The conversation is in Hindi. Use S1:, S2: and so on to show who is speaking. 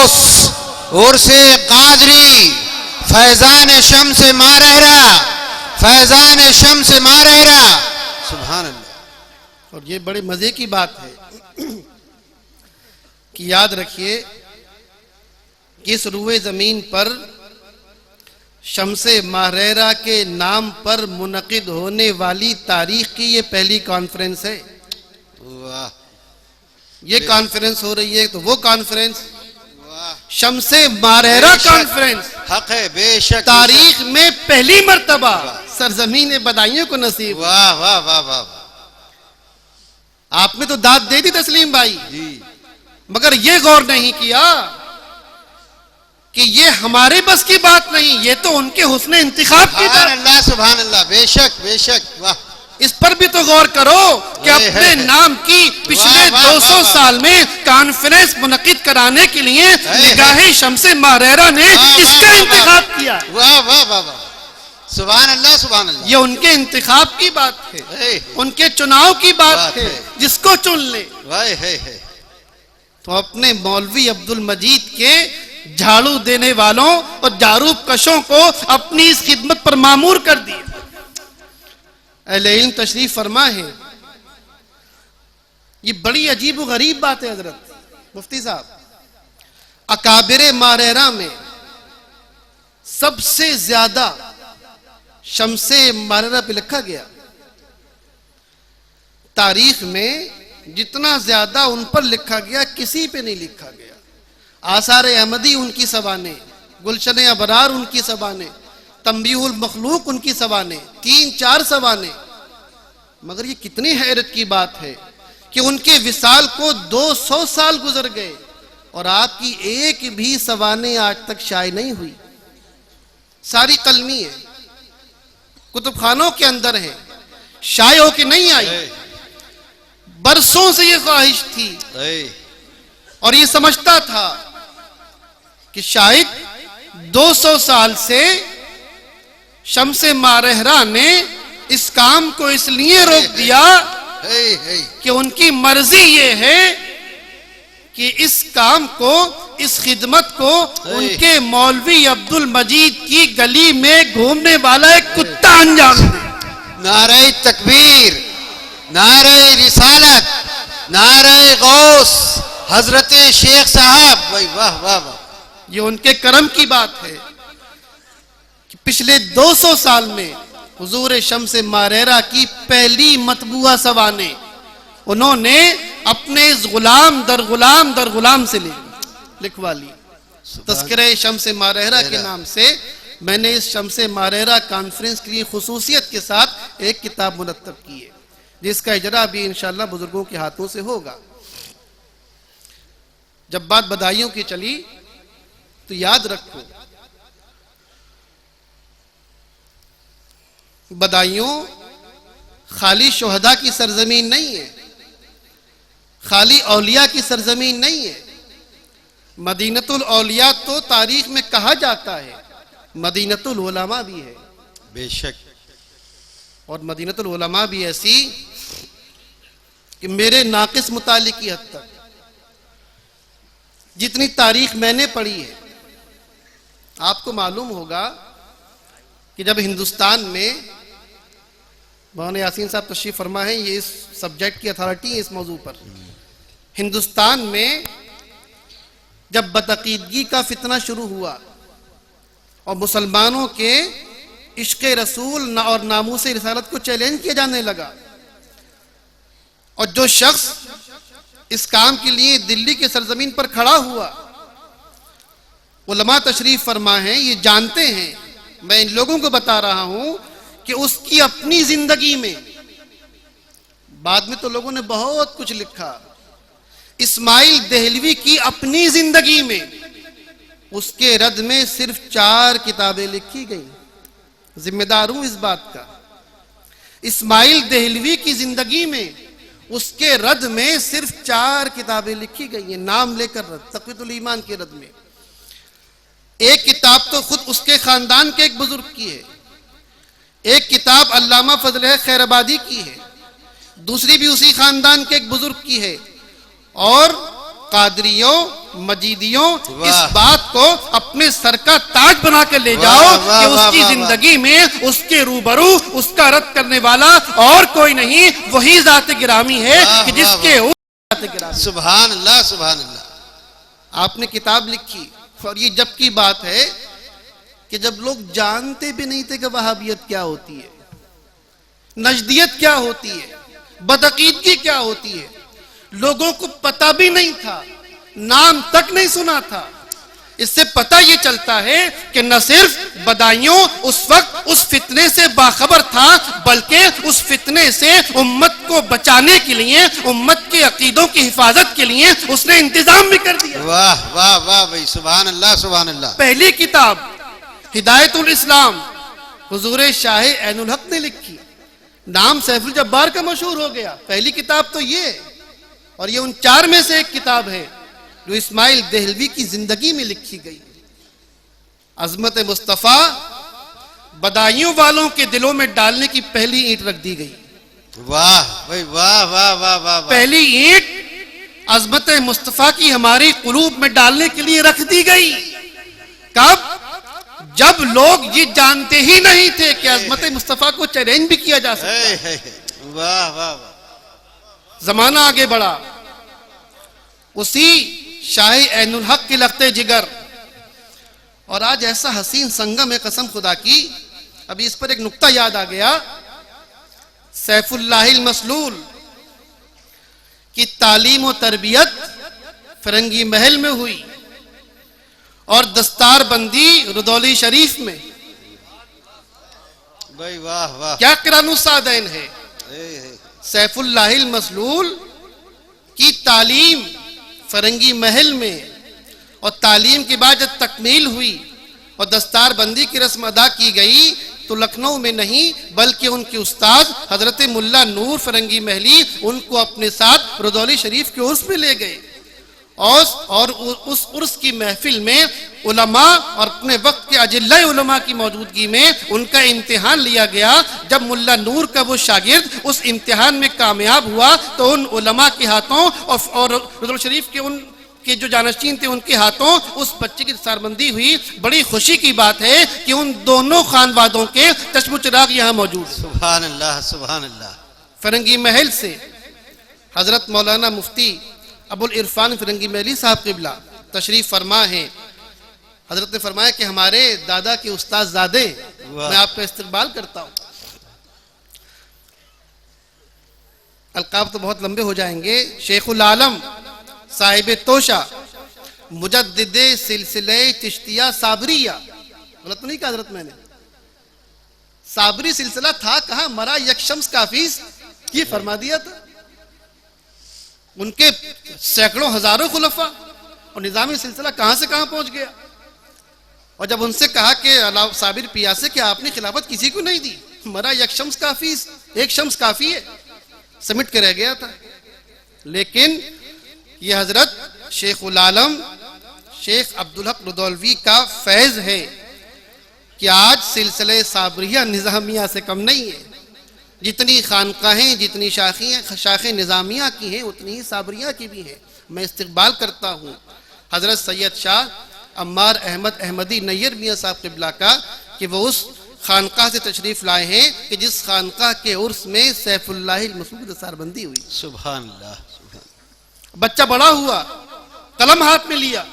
S1: गौस उर्से कादरी फैजान शम्स मारहरा फैजान शम्स मारहरा। सुभान अल्लाह।
S2: और ये बड़े मजे की बात है कि याद रखिए कि इस रुए जमीन पर शम्से मारहरा के नाम पर मुनक़िद होने वाली तारीख की ये पहली कॉन्फ्रेंस है।
S1: वाह।
S2: ये कॉन्फ्रेंस हो रही है तो वो कॉन्फ्रेंस शम्से मारहरा कॉन्फ्रेंस
S1: हक है बेशक।
S2: तारीख में पहली मर्तबा सरजमीन बदायूं को नसीब।
S1: वाह वाह वाह वाह।
S2: आपने तो दाद दे दी तस्लीम भाई
S1: जी,
S2: मगर ये गौर नहीं किया कि ये हमारे बस की बात नहीं, ये तो उनके हुस्ने इंतिखाब की
S1: सुभान
S2: बात।
S1: अल्लाह सुभान अल्लाह। बेशक बेशक। वाह।
S2: इस पर भी तो गौर करो कि अपने नाम की पिछले 200 साल में कॉन्फ्रेंस मुनक़िद कराने के लिए निगाहे शम्से मारहरा ने इसका इंतखाब किया।
S1: वाह वाह वाह वाह। सुभान अल्लाह सुभान अल्लाह।
S2: ये उनके इंतखाब की बात है, उनके चुनाव की बात है, जिसको चुन ले।
S1: है।
S2: तो अपने मौलवी अब्दुल मजीद के झाड़ू देने वालों और जारूब कशों को अपनी इस खिदमत पर मामूर कर दिया। अहले इल्म तशरीफ फरमा है। ये बड़ी अजीब व गरीब बात है हजरत मुफ्ती साहब। अकाबिर मारहरा में सबसे ज्यादा शम्से मारहरा पे लिखा गया। तारीख में जितना ज्यादा उन पर लिखा गया किसी पे नहीं लिखा गया। आसार अहमदी उनकी सबाने, गुलशन अबरार उनकी सबाने, तंबीहुल मखलूक उनकी सबाने, 3-4 सबाने। मगर ये कितनी हैरत की बात है कि उनके विसाल को 200 साल गुजर गए और आपकी एक भी सबाने आज तक शाये नहीं हुई। सारी कलमी है, कुतुबखानों के अंदर है, शाये होके नहीं आई। बरसों से ये ख्वाहिश थी और ये समझता था कि शायद 200 साल से शम्से मारहरा ने इस काम को इसलिए रोक दिया कि उनकी मर्जी ये है कि इस काम को, इस खिदमत को उनके मौलवी अब्दुल मजीद की गली में घूमने वाला एक कुत्ता अंजाम दे।
S1: नारे तकबीर, नारे रिसालत, नारे गौस हजरत शेख साहब। वाह वाह वाह।
S2: ये उनके करम की बात है कि पिछले 200 साल में हुजूर शम्से मारहरा की पहली मतबूआ सवाने उन्होंने अपने इस गुलाम दर गुलाम से लिखवा ली। तस्करे शम्से मारहरा के नाम से मैंने इस शम्से मारहरा कॉन्फ्रेंस के लिए खुसूसियत के साथ एक किताब मुरत्तब की है, जिसका इजरा भी इंशाअल्लाह बुजुर्गों के हाथों से होगा। जब बात बदायूं की चली तो याद रखो, बदायूं खाली शोहदा की सरजमीन नहीं है, खाली औलिया की सरजमीन नहीं है। मदीनतुल औलिया तो तारीख में कहा जाता है, मदीनतुल उलमा भी है।
S1: बेशक।
S2: और मदीनतुल उलमा भी ऐसी कि मेरे नाकिस मुतालिक की हद तक जितनी तारीख मैंने पढ़ी है, आपको मालूम होगा कि जब हिंदुस्तान में मौलाना यासीन साहब तशरीफ फरमा है, ये इस सब्जेक्ट की अथॉरिटी है इस मौजू पर। हिंदुस्तान में जब बदअकीदगी का फितना शुरू हुआ और मुसलमानों के इश्क़ रसूल और नामूस रिसालत को चैलेंज किया जाने लगा, और जो शख्स इस काम के लिए दिल्ली के सरजमीन पर खड़ा हुआ, उलमा तशरीफ फरमा है, ये जानते हैं, मैं इन लोगों को बता रहा हूं कि उसकी अपनी जिंदगी में, बाद में तो लोगों ने बहुत कुछ लिखा, इस्माइल देहलवी की अपनी जिंदगी में उसके रद में सिर्फ 4 किताबें लिखी गई। जिम्मेदार हूं इस बात का। इस्माइल देहलवी की जिंदगी में उसके रद में सिर्फ 4 किताबें लिखी गई हैं, नाम लेकर रद, तक़वीयतुल ईमान के रद में। एक किताब तो खुद उसके खानदान के एक बुजुर्ग की है, एक किताब अल्लामा फजल खैराबादी की है, दूसरी भी उसी खानदान के एक बुजुर्ग की है, और कादरियों मजीदियों,
S1: वाह।
S2: इस बात को अपने सर का ताज बना कर ले
S1: वाह,
S2: जाओ
S1: वाह,
S2: कि
S1: वाह,
S2: उसकी
S1: वाह,
S2: जिंदगी में उसके रूबरू उसका रद्द करने वाला और कोई नहीं, वही जात गिरामी है
S1: वाह,
S2: कि
S1: वाह,
S2: जिसके ऊपर जात गिरामी।
S1: सुभान अल्लाह, सुभान अल्लाह।
S2: आपने किताब लिखी, और ये जब की बात है कि जब लोग जानते भी नहीं थे कि वहाबियत क्या होती है, नजदियत क्या होती है, बदअकीदगी क्या होती है, लोगों को पता भी नहीं था, नाम तक नहीं सुना था। इससे पता ये चलता है कि न सिर्फ बदायूं उस वक्त उस फितने से बाखबर था, बल्कि उस फितने से उम्मत को बचाने के लिए, उम्मत के अकीदों की हिफाजत के लिए उसने इंतजाम भी कर दिया।
S1: वाह वाह वाह भाई, सुभान अल्लाह, सुभान अल्लाह।
S2: पहली किताब हिदायतुल इस्लाम हुजूर शाह ऐनुल हक ने लिखी, नाम सैफुल जब्बार का मशहूर हो गया। पहली किताब तो ये, और ये उन 4 में से एक किताब है जो इस्माइल देहलवी की जिंदगी में लिखी गई। अजमत मुस्तफा बदायूं वालों के दिलों में डालने की पहली ईंट रख दी गई।
S1: वाह भाई, वाह वाह वाह वाह वाह।
S2: पहली ईंट अजमत मुस्तफा की हमारी कुलूब में डालने के लिए रख दी गई। कब? जब लोग ये जानते ही नहीं थे कि अजमत मुस्तफा को चैलेंज भी किया जा सकता है।
S1: वाह वाह वाह।
S2: जमाना आगे बढ़ा, उसी शाह ऐनुल हक के लखते जिगर, और आज ऐसा हसीन संगम है, कसम खुदा की। अभी इस पर एक नुक्ता याद आ गया। सैफुल्लाहिल मसलूल की तालीम और तरबियत फिरंगी महल में हुई और दस्तार बंदी रुदौली शरीफ में।
S1: भाई वाह वाह।
S2: क्या किरानुसादैन है। सैफुल्लाहिल मसलूल की तालीम फरंगी महल में, और तालीम के बाद जब तकमील हुई और दस्तार बंदी की रस्म अदा की गई तो लखनऊ में नहीं बल्कि उनके उस्ताद हजरत मुल्ला नूर फरंगी महली उनको अपने साथ रुदौली शरीफ के उर्स में ले गए। और उस उर्स की महफिल में उलमा और अपने वक्त के अजिल्ला उलमा की मौजूदगी में उनका इम्तिहान लिया गया। जब मुल्ला नूर का वो शागिर्द उस इम्तिहान में कामयाब हुआ तो उन उलमा के हाथों और रुदौली शरीफ के उनके जो जानशीन थे उनके हाथों उस बच्चे की दस्तारबंदी हुई। बड़ी खुशी की बात है कि उन दोनों खानवादों के चश्मो चिराग यहाँ मौजूद है।
S1: सुभान अल्लाह, सुभान अल्लाह।
S2: फिरंगी महल से हजरत मौलाना मुफ्ती अबुल इरफान फिरंगी महली साहब क़िबला तशरीफ फरमा है। हजरत ने फरमाया कि हमारे दादा के उस्ताद ज़ादे, मैं आपका इस्तकबाल करता हूँ। अलकाब तो बहुत लंबे हो जाएंगे। शेखुल आलम साहिब तोशा मुजद्दिदे सिलसिले चिश्तिया साबरिया, गलत तो नहीं कहा हजरत मैंने? साबरी सिलसिला था कहाँ, मरा यकशम्स काफिस, ये फरमा दिया था। उनके सैकड़ों हजारों खुलफा और निजामी सिलसिला कहां से कहां पहुंच गया। और जब उनसे कहा कि साबिर पियासे कि आपने खिलाफत किसी को नहीं दी, मरा एक शम्स काफी, एक शम्स काफी है, समिट के रह गया था। लेकिन यह हजरत शेखुल आलम शेख अब्दुल हक रुदौलवी का फैज है कि आज सिलसिले साबरिया निजामिया से कम नहीं है। जितनी खानकाहें, जितनी शाखें निज़ामिया की हैं उतनी ही साबरिया की भी हैं। मैं इस्तकबाल करता हूँ हज़रत सैयद शाह अम्मार अहमद अहमदी नैयर मियाँ साहब क़िबला का कि वो उस खानकाह से तशरीफ़ लाए हैं कि जिस खानकाह के उर्स में सैफुल्लाहिल मसलूल दस्तारबंदी हुई।
S1: सुभान अल्लाह।
S2: बच्चा बड़ा हुआ, कलम हाथ में लिया,